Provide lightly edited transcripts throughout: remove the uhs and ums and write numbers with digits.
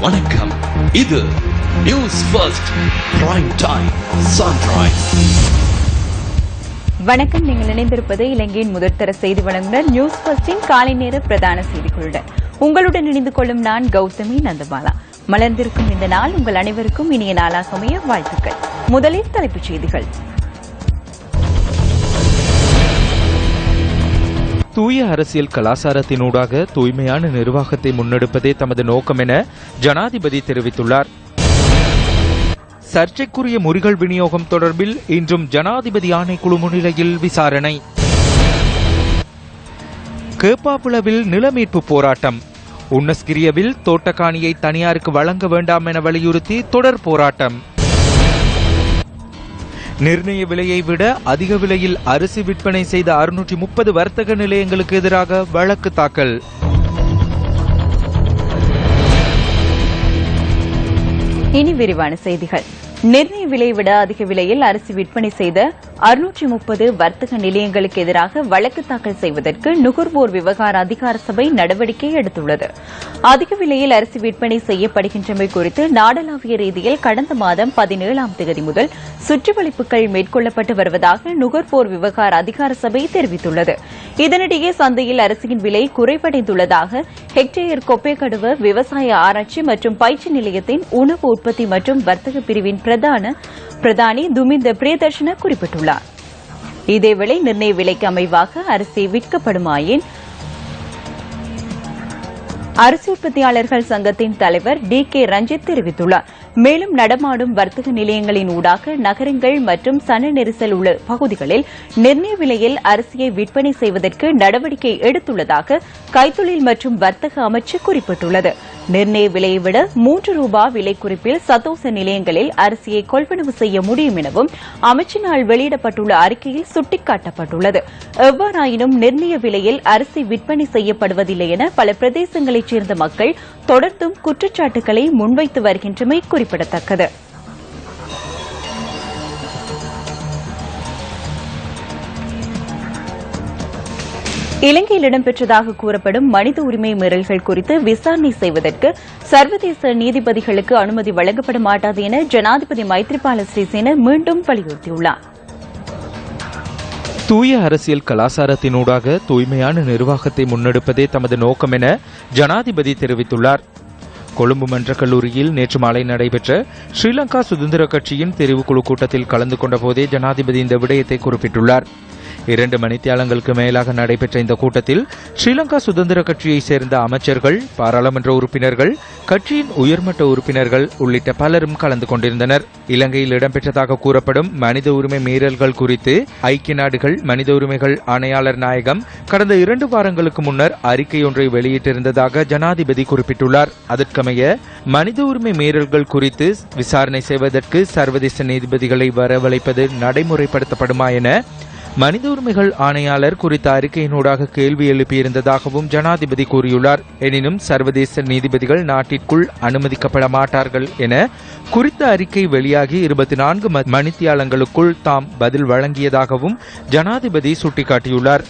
வணக்கம். இது news first prime time sunrise. வணக்கம். நீங்கள் இணைந்திருப்பது இலங்கையின் முதற்தர செய்தி வழங்குனர் நியூஸ் ஃபர்ஸ்டின் காலை நேர பிரதான செய்திகளுடன். உங்களுடன் இணைந்து கொள்ளும் நான் கௌதமி நந்தபாலா. மலர்ந்திருக்கும் இந்த நாள் உங்கள் அனைவருக்கும் இனிய நாளாக அமைய வாழ்த்துக்கள். முதலில் தலைப்புச் செய்திகள். தூய அரசியல் கலாச்சாரத்தினூடாக தூய்மையான நிர்வாகத்தை முன்னெடுப்பதே தமது நோக்கம் என ஜனாதிபதி தெரிவித்துள்ளார். சர்ச்சைக்குரிய முறிகள் விநியோகம் தொடர்பில் இன்றும் ஜனாதிபதி ஆணைக்குழு முன்னிலையில் விசாரணை. கேப்பாப்புலவில் நிலமீட்பு போராட்டம். உன்னஸ்கிரியவில் தோட்டக்காணியை தனியாருக்கு வழங்க வேண்டாம் என வலியுறுத்தி தொடர் போராட்டம். நிர்ணய விலையை விட அதிக விலையில் அரிசி விற்பனை செய்த 630 வர்த்தக நிலையங்களுக்கு எதிராக வழக்கு தாக்கல். இனி விரிவான செய்திகள். நிர்ணய விலை விட அதிக விலையில் அரிசி விற்பனை செய்த 630 வர்த்தக நிலையங்களுக்கு எதிராக வழக்கு தாக்கல் செய்வதற்கு நுகர்வோர் விவகார அதிகார சபை நடவடிக்கை எடுத்துள்ளது. அதிக விலையில் அரிசி விற்பனை செய்யப்படுகின்றமை குறித்து நாடளாவிய ரீதியில் கடந்த மாதம் 17ஆம் தேதி முதல் சுற்றுவளைப்புகள் மேற்கொள்ளப்பட்டு வருவதாக நுகர்வோர் விவகார அதிகார சபை தெரிவித்துள்ளது. இதனிடையே சந்தையில் அரிசியின் விலை குறைவடைந்துள்ளதாக ஹெக்டேயர் கொப்பேகடுவ விவசாய ஆராய்ச்சி மற்றும் பயிற்சி நிலையத்தின் உணவு உற்பத்தி மற்றும் வர்த்தக பிரிவின் பிரதானி துமிந்த பிரியதர்ஷன குறிப்பிட்டுள்ளார். இதேவேளை நிர்ணய விலைக்கு அமைவாக அரிசி விற்கப்படுமாயின் அரிசி உற்பத்தியாளர்கள் சங்கத்தின் தலைவர் DK ரஞ்சித் தெரிவித்துள்ளார். மேலும் நடமாடும் வர்த்தக நிலையங்களின் ஊடாக நகரங்கள் மற்றும் சன நெரிசல் உள்ள பகுதிகளில் நிர்ணய விலையில் அரிசியை விற்பனை செய்வதற்கு நடவடிக்கை எடுத்துள்ளதாக கைத்தொழில் மற்றும் வர்த்தக அமைச்சு குறிப்பிட்டுள்ளது. நிர்ணய விலையை விட 3 ரூபாய் விலை குறிப்பில் சதோச நிலையங்களில் அரிசியை கொள்வனவு செய்ய முடியும் எனவும் அமைச்சினால் வெளியிடப்பட்டுள்ள அறிக்கையில் சுட்டிக்காட்டப்பட்டுள்ளது. எவ்வாறாயினும் நிர்ணய விலையில் அரிசி விற்பனை செய்யப்படுவதில்லை என பல பிரதேசங்களைச் சேர்ந்த மக்கள் தொடர்ந்தும் குற்றச்சாட்டுகளை முன்வைத்து வருகின்றமை குறிப்பிடத்தக்கது. இலங்கையில் இடம்பெற்றதாக கூறப்படும் மனித உரிமை மீறல்கள் குறித்து விசாரணை செய்வதற்கு சர்வதேச நீதிபதிகளுக்கு அனுமதி வழங்கப்பட மாட்டாது என ஜனாதிபதி மைத்ரிபால சிறிசேன மீண்டும் வலியுறுத்தியுள்ளார். தூய அரசியல் கலாச்சாரத்தினூடாக தூய்மையான நிர்வாகத்தை முன்னெடுப்பதே தமது நோக்கம் என ஜனாதிபதி தெரிவித்துள்ளார். கொழும்பு மன்ற கல்லூரியில் நேற்று மாலை நடைபெற்ற ஸ்ரீலங்கா சுதந்திர கட்சியின் தெரிவுக்குழு கூட்டத்தில் கலந்து கொண்ட போதே ஜனாதிபதி இந்த விடயத்தை குறிப்பிட்டுள்ளார். 2 மணித்தியாலங்களுக்கு மேலாக நடைபெற்ற இந்த கூட்டத்தில் ஸ்ரீலங்கா சுதந்திர கட்சியைச் சேர்ந்த அமைச்சர்கள், பாராளுமன்ற உறுப்பினர்கள், கட்சியின் உயர்மட்ட உறுப்பினர்கள் உள்ளிட்ட பலரும் கலந்து கொண்டிருந்தனர். இலங்கையில் இடம்பெற்றதாக கூறப்படும் மனித உரிமை மீறல்கள் குறித்து ஐக்கிய நாடுகள் மனித உரிமைகள் ஆணையாளர் நாயகம் கடந்த 2 வாரங்களுக்கு முன்னர் அறிக்கை ஒன்றை வெளியிட்டிருந்ததாக ஜனாதிபதி குறிப்பிட்டுள்ளார். அதற்கமைய மனித உரிமை மீறல்கள் குறித்து விசாரணை செய்வதற்கு சர்வதேச நீதிபதிகளை வரவழைப்பது நடைமுறைப்படுத்தப்படுமா என மனித உரிமைகள் ஆணையாளர் குறித்த அறிக்கையினூடாக கேள்வி எழுப்பியிருந்ததாகவும் ஜனாதிபதி கூறியுள்ளார். எனினும் சர்வதேச நீதிபதிகள் நாட்டிற்குள் அனுமதிக்கப்பட மாட்டார்கள் என குறித்த அறிக்கை வெளியாகி 24 மணித்தியாலங்களுக்குள் தாம் பதில் வழங்கியதாகவும் ஜனாதிபதி சுட்டிக்காட்டியுள்ளார்.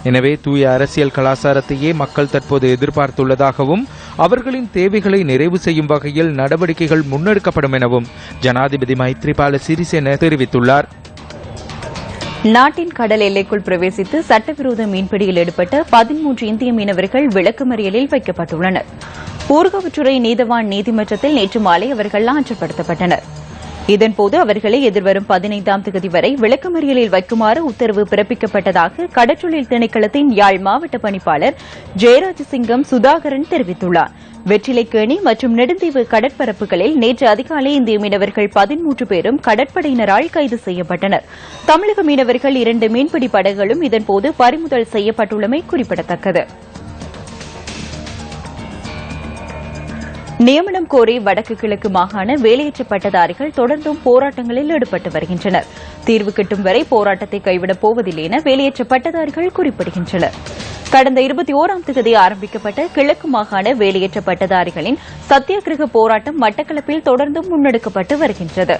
எனவே தூய அரசியல் கலாச்சாரத்தையே மக்கள் தற்போது எதிர்பார்த்துள்ளதாகவும் அவர்களின் தேவைகளை நிறைவு செய்யும் வகையில் நடவடிக்கைகள் முன்னெடுக்கப்படும் எனவும் ஜனாதிபதி மைத்ரிபால சிறிசேன தெரிவித்துள்ளார். நாட்டின் கடல் எல்லைக்குள் பிரவேசித்து சட்டவிரோத மீன்பிடியில் ஈடுபட்ட 13 இந்திய மீனவர்கள் விளக்கமறியலில் வைக்கப்பட்டுள்ளனர். ஊர்காவற்றுறை நீதவான் நீதிமன்றத்தில் நேற்று மாலை அவர்கள் ஆஜர்படுத்தப்பட்டனர். இதன்போது அவர்களை எதிர்வரும் 15ஆம் தேதி வரை விளக்கமறியலில் வைக்குமாறு உத்தரவு பிறப்பிக்கப்பட்டதாக கடற்றொழில் திணைக்களத்தின் யாழ் மாவட்ட பணிப்பாளர் ஜெயராஜசிங்கம் சுதாகரன் தெரிவித்துள்ளார். வெற்றிலைக்கேணி மற்றும் நெடுந்தீவு கடற்பரப்புகளில் நேற்று அதிகாலை இந்திய மீனவர்கள் 13 பேரும் கடற்படையினரால் கைது செய்யப்பட்டனர். தமிழக மீனவர்கள் 2 மீன்பிடி படகுகளும் இதன்போது பறிமுதல் செய்யப்பட்டுள்ளமை குறிப்பிடத்தக்கது. நியமனம் கோரி வடக்கு கிழக்கு மாகாண வேலையற்ற பட்டதாரிகள் தொடர்ந்தும் போராட்டங்களில் ஈடுபட்டு வருகின்றனர். தீர்வு கிட்டும் வரை போராட்டத்தை கைவிடப் போவதில்லை என வேலையற்ற பட்டதாரிகள் குறிப்பிடுகின்றனர். கடந்த 21ஆம் தேதி ஆரம்பிக்கப்பட்ட கிழக்கு மாகாண வேலையற்ற பட்டதாரிகளின் சத்தியாகிரக போராட்டம் மட்டக்களப்பில் தொடர்ந்தும் முன்னெடுக்கப்பட்டு வருகின்றது.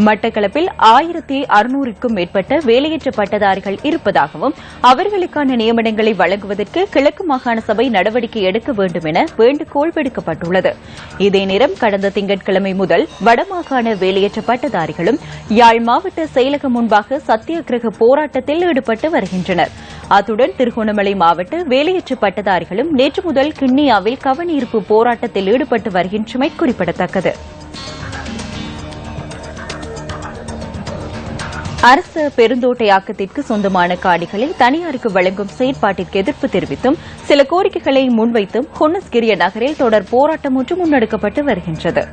மட்டக்களப்பில் 1600க்கும் மேற்பட்ட வேலையற்ற பட்டதாரிகள் இருப்பதாகவும் அவர்களுக்கான நியமனங்களை வழங்குவதற்கு கிழக்கு மாகாண சபை நடவடிக்கை எடுக்க வேண்டும் என வேண்டுகோள் விடுக்கப்பட்டுள்ளது. இதே நேரம் கடந்த திங்கட்கிழமை முதல் வடமாகாண வேலையற்ற பட்டதாரிகளும் யாழ் மாவட்ட செயலகம் முன்பாக சத்தியாகிரக போராட்டத்தில் ஈடுபட்டு வருகின்றனர். அத்துடன் திருகோணமலை மாவட்ட வேலையற்ற பட்டதாரிகளும் நேற்று முதல் கிண்ணியாவில் கவனஈர்ப்பு போராட்டத்தில் ஈடுபட்டு வருகின்றமை குறிப்பிடத்தக்கது. அரசு பெருந்தோட்டயாக்கத்திற்கு சொந்தமான காணிகளை தனியாருக்கு வழங்கும் செயற்பாட்டிற்கு எதிர்ப்பு தெரிவித்தும் சில கோரிக்கைகளை முன்வைத்தும் ஹொன்னஸ்கிரிய நகரில் தொடர் போராட்டம் ஒன்று முன்னெடுக்கப்பட்டு வருகின்றது.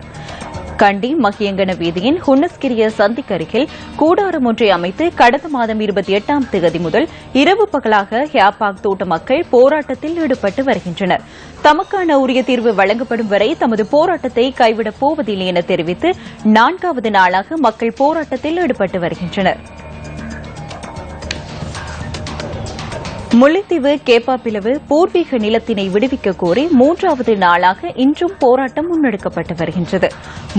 கண்டி மகியங்கன வீதியின் ஹுன்னஸ்கிரிய சந்திக்கு அருகில் கூடாரம் ஒன்றை அமைத்து கடந்த மாதம் 28ஆம் தேதி முதல் இரவு பகலாக ஹியாபாக் தோட்ட மக்கள் போராட்டத்தில் ஈடுபட்டு வருகின்றனர். தமக்கான உரிய தீர்வு வழங்கப்படும் வரை தமது போராட்டத்தை கைவிடப் போவதில்லை என தெரிவித்து 4வது நாளாக மக்கள் போராட்டத்தில் ஈடுபட்டு வருகின்றனர். முல்லைத்தீவு கேப்பாப்பிலவு பூர்வீக நிலத்தினை விடுவிக்க கோரி 3வது நாளாக இன்றும் போராட்டம் முன்னெடுக்கப்பட்டு வருகின்றது.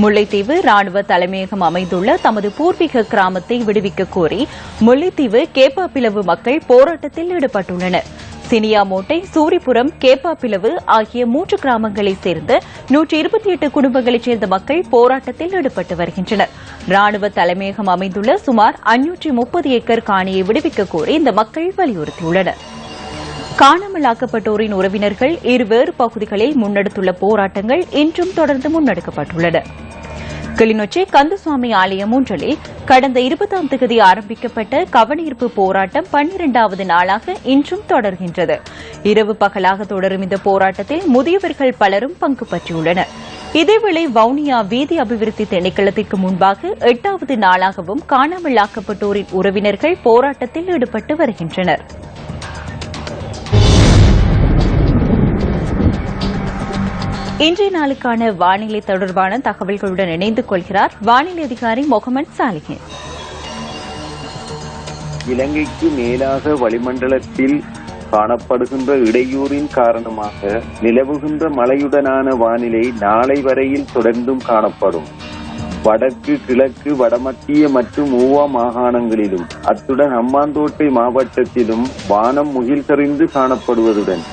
முல்லைத்தீவு ராணுவ தலைமையகம் அமைந்துள்ள தமது பூர்வீக கிராமத்தை விடுவிக்க கோரி முல்லைத்தீவு கேப்பாப்பிலவு மக்கள் போராட்டத்தில் ஈடுபட்டுள்ளனர். சினியாமோட்டை, சூரிபுரம், கேப்பாப்பிலவு ஆகிய 3 கிராமங்களைச் சேர்ந்த 128 குடும்பங்களைச் சேர்ந்த மக்கள் போராட்டத்தில் ஈடுபட்டு வருகின்றனர். ராணுவ தலைமையகம் அமைந்துள்ள சுமார் 530 ஏக்கர் காணியை விடுவிக்க கோரி இந்த மக்கள் வலியுறுத்தியுள்ளனர். காணாமலாக்கப்பட்டோரின் உறவினர்கள் இருவேறு பகுதிகளில் முன்னெடுத்துள்ள போராட்டங்கள் இன்றும் தொடர்ந்து முன்னெடுக்கப்பட்டுள்ளன. கிளிநொச்சி கந்தசுவாமி ஆலயம் ஒன்றில் கடந்த 20ஆம் தேதி ஆரம்பிக்கப்பட்ட கவனஈர்ப்பு போராட்டம் 12வது நாளாக இன்றும் தொடர்கின்றது. இரவு பகலாக தொடரும் இந்த போராட்டத்தில் முதியவர்கள் பலரும் பங்கு பற்றியுள்ளனர். இதேவேளை வவுனியா வீதி அபிவிருத்தி திணைக்களத்திற்கு முன்பாக 8வது நாளாகவும் காணாமலாக்கப்பட்டோரின் உறவினர்கள் போராட்டத்தில் ஈடுபட்டு வருகின்றனர். இன்றைய நாளுக்கான வானிலை தொடர்பான தகவல்களுடன் இணைந்து கொள்கிறார் வானிலை அதிகாரி முகமது சாலிஹின். இலங்கைக்கு மேலாக வளிமண்டலத்தில் காணப்படுகின்ற இடையூறின் காரணமாக நிலவுகின்ற மழையுடனான வானிலை நாளை வரையில் தொடர்ந்தும் காணப்படும். வடக்கு, கிழக்கு, வடமத்திய மற்றும் ஊவா மாகாணங்களிலும் அத்துடன் ஹம்பாந்தோட்டை மாவட்டத்திலும் வானம் முகில் சரிந்து காணப்படுவதுடன்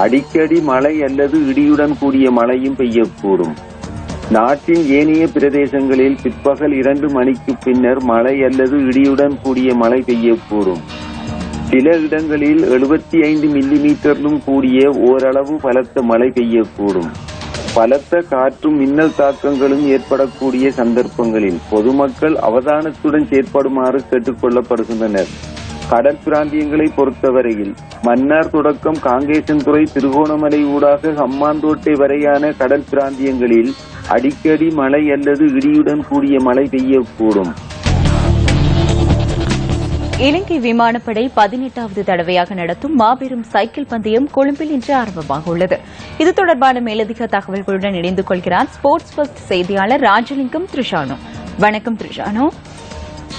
அடிக்கடி மழை அல்லது இடியுடன் கூடிய மழையும் பெய்யக்கூடும். நாட்டின் ஏனைய பிரதேசங்களில் பிற்பகல் 2 மணிக்கு பின்னர் மழை அல்லது இடியுடன் கூடிய மழை பெய்யக்கூடும். சில இடங்களில் 75 மில்லிமீட்டரிலும் கூடிய ஓரளவு பலத்த மழை பெய்யக்கூடும். பலத்த காற்றும் மின்னல் தாக்கங்களும் ஏற்படக்கூடிய சந்தர்ப்பங்களில் பொதுமக்கள் அவதானத்துடன் செயற்படுமாறு கேட்டுக் கொள்ளப்படுகின்றனர். கடல் பிராந்தியங்களை பொறுத்தவரையில் மன்னார் தொடக்கம் காங்கேசன்துறை, திருகோணமலை ஊடாக ஹம்பாந்தோட்டை வரையான கடல் பிராந்தியங்களில் அடிக்கடி மழை அல்லது இடியுடன் கூடிய மழை பெய்யக்கூடும். இலங்கை விமானப்படை 18வது தடவையாக நடத்தும் மாபெரும் சைக்கிள் பந்தயம் கொழும்பில் இன்று ஆரம்பமாக உள்ளது. இது தொடர்பான மேலதிக தகவல்களுடன் இணைந்து கொள்கிறார் ஸ்போர்ட்ஸ் ஃபர்ஸ்ட் செய்தியாளர் ராஜலிங்கம் திரிஷானோ. வணக்கம் திரிஷானோ.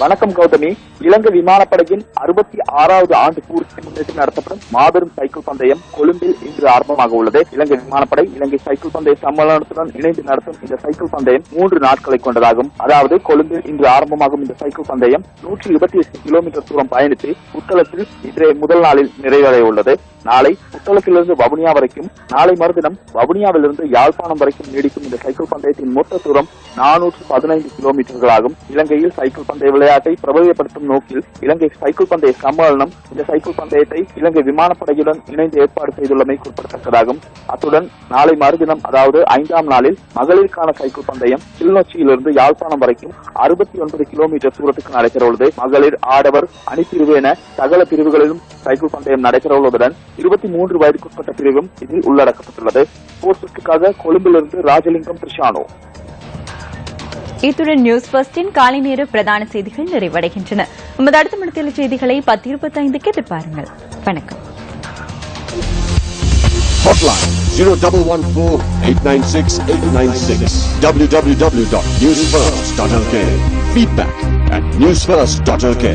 வணக்கம் கௌதமி. இலங்கை விமானப்படையின் 66வது ஆண்டு பூர்த்தி முன்னிட்டு நடத்தப்படும் மாபெரும் சைக்கிள் பந்தயம் கொழும்பில் இன்று ஆரம்பமாக உள்ளது. இலங்கை விமானப்படை இலங்கை சைக்கிள் பந்தய சம்மேளனத்துடன் இணைந்து நடத்தும் இந்த சைக்கிள் பந்தயம் 3 நாட்களை கொண்டதாகும். அதாவது கொழும்பில் இன்று ஆரம்பமாகும் இந்த சைக்கிள் பந்தயம் 128 கிலோமீட்டர் தூரம் பயணித்து புத்தளத்தில் இன்றைய முதல் நாளில் நிறைவடைய உள்ளது. நாளை புத்தளத்திலிருந்து வவுனியா வரைக்கும், நாளை மறுதினம் வவுனியாவிலிருந்து யாழ்ப்பாணம் வரைக்கும் நீடிக்கும் இந்த சைக்கிள் பந்தயத்தின் மொத்த தூரம் 415 கிலோமீட்டர்களாகும். இலங்கையில் சைக்கிள் பந்தய விளையாட்டை பிரபலப்படுத்தும் நோக்கில் இலங்கை சைக்கிள் பந்தய சம்மேளனம் இந்த சைக்கிள் பந்தயத்தை இலங்கை விமானப்படையுடன் இணைந்து ஏற்பாடு செய்துள்ளமை குறிப்பிடத்தக்கதாகும். அத்துடன் நாளை மறுதினம், அதாவது 5ஆம் நாளில் மகளிருக்கான சைக்கிள் பந்தயம் கிளிநொச்சியிலிருந்து யாழ்ப்பாணம் வரைக்கும் 69 கிலோமீட்டர் தூரத்துக்கு நடைபெற உள்ளது. மகளிர், ஆடவர், அணிப்பிரிவு என சகல பிரிவுகளிலும் சைக்கிள் பந்தயம் நடைபெற உள்ளதுடன் 23 வயதுக்குட்பட்ட பிரிவும் இதில் உள்ளடக்கப்பட்டுள்ளது. போர்ட்ஸுக்காக கொழும்பிலிருந்து ராஜலிங்கம் திரிஷானோ. இத்துடன் நியூஸ் ஃபர்ஸ்டின் காலை நேர பிரதான செய்திகள் நிறைவடைகின்றன. நமது அடுத்த மணித்தில செய்திகளை 10:25க்கு எதிர்பாருங்கள். வணக்கம். Hotline 0114-896-896 www.newsfirst.lk. Feedback at newsfirst.lk.